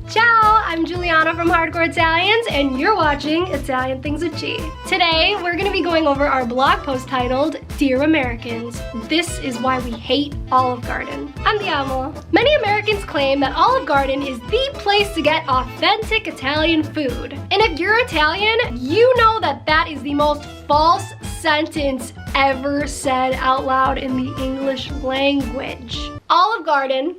Ciao, I'm Giuliana from Hardcore Italians, and you're watching Italian Things with G. Today, we're gonna be going over our blog post titled, Dear Americans, This is Why We Hate Olive Garden. Andiamo. Many Americans claim that Olive Garden is the place to get authentic Italian food. And if you're Italian, you know that that is the most false sentence ever said out loud in the English language. Olive Garden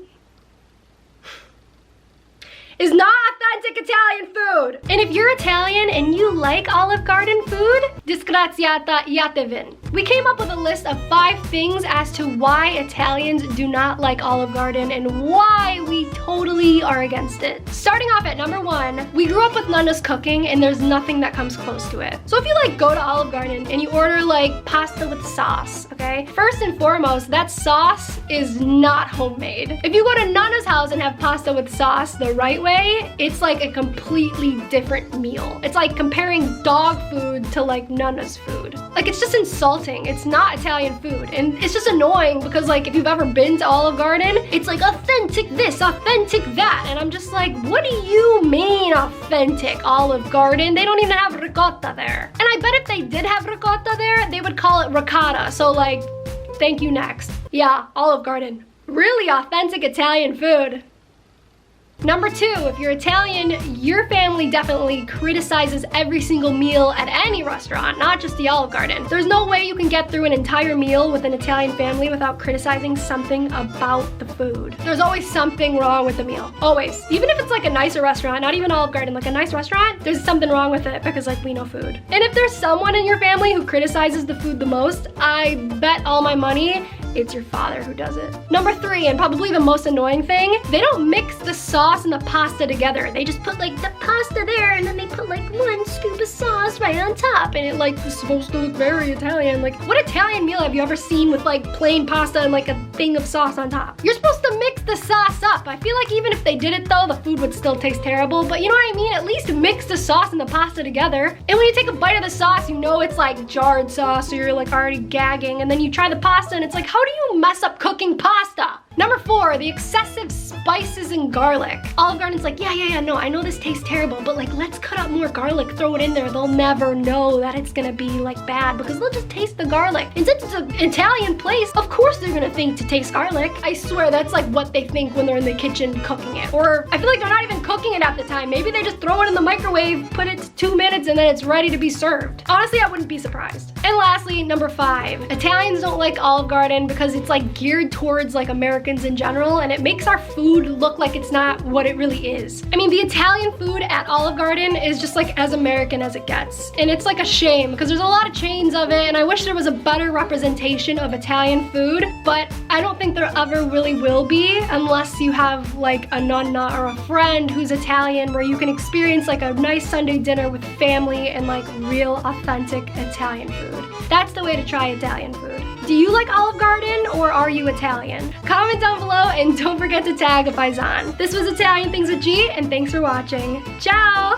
is not authentic Italian food. And if you're Italian and you like Olive Garden food, disgraziata iatevin. We came up with a list of 5 things as to why Italians do not like Olive Garden and why we totally are against it. Starting off at number 1, we grew up with Nonna's cooking and there's nothing that comes close to it. So if you go to Olive Garden and you order pasta with sauce, okay? First and foremost, that sauce is not homemade. If you go to Nonna's house and have pasta with sauce the right way, it's like a completely different meal. It's like comparing dog food to Nonna's food. It's just insulting. It's not Italian food. And it's just annoying because if you've ever been to Olive Garden, it's authentic this, authentic that. And I'm just what do you mean authentic Olive Garden? They don't even have ricotta there. And I bet if they did have ricotta there, they would call it ricotta. So thank you next. Yeah, Olive Garden. Really authentic Italian food. Number 2, if you're Italian, your family definitely criticizes every single meal at any restaurant, not just the Olive Garden. There's no way you can get through an entire meal with an Italian family without criticizing something about the food. There's always something wrong with the meal, always. Even if it's a nicer restaurant, not even Olive Garden, a nice restaurant, there's something wrong with it because we know food. And if there's someone in your family who criticizes the food the most, I bet all my money it's your father who does it. Number 3, and probably the most annoying thing, they don't mix the sauce and the pasta together. They just put the pasta there and then they put 1 scoop of sauce right on top. And it is supposed to look very Italian. What Italian meal have you ever seen with plain pasta and a thing of sauce on top? You're supposed to mix the sauce up. I feel even if they did it though, the food would still taste terrible. But you know what I mean? At least mix the sauce and the pasta together. And when you take a bite of the sauce, you know it's jarred sauce, so you're already gagging. And then you try the pasta and it's how do you mess up cooking pasta? Number 4, the excessive spices and garlic. Olive Garden's yeah, no, I know this tastes terrible, but let's cut up more garlic, throw it in there. They'll never know that it's gonna be bad because they'll just taste the garlic. And since it's an Italian place, of course they're gonna think to taste garlic. I swear that's what they think when they're in the kitchen cooking it. Or I feel they're not even cooking it at the time. Maybe they just throw it in the microwave, put it to 2 minutes, and then it's ready to be served. Honestly, I wouldn't be surprised. And lastly, number 5, Italians don't like Olive Garden because it's geared towards Americans in general, and it makes our food look like it's not what it really is. I mean, the Italian food at Olive Garden is just as American as it gets. And it's a shame because there's a lot of chains of it, and I wish there was a better representation of Italian food, but I don't think there ever really will be unless you have a nonna or a friend who's Italian where you can experience a nice Sunday dinner with family and real authentic Italian food. That's the way to try Italian food. Do you like Olive Garden or are you Italian? Comment down below and don't forget to tag a paisan. This was Italian Things with G, and thanks for watching. Ciao!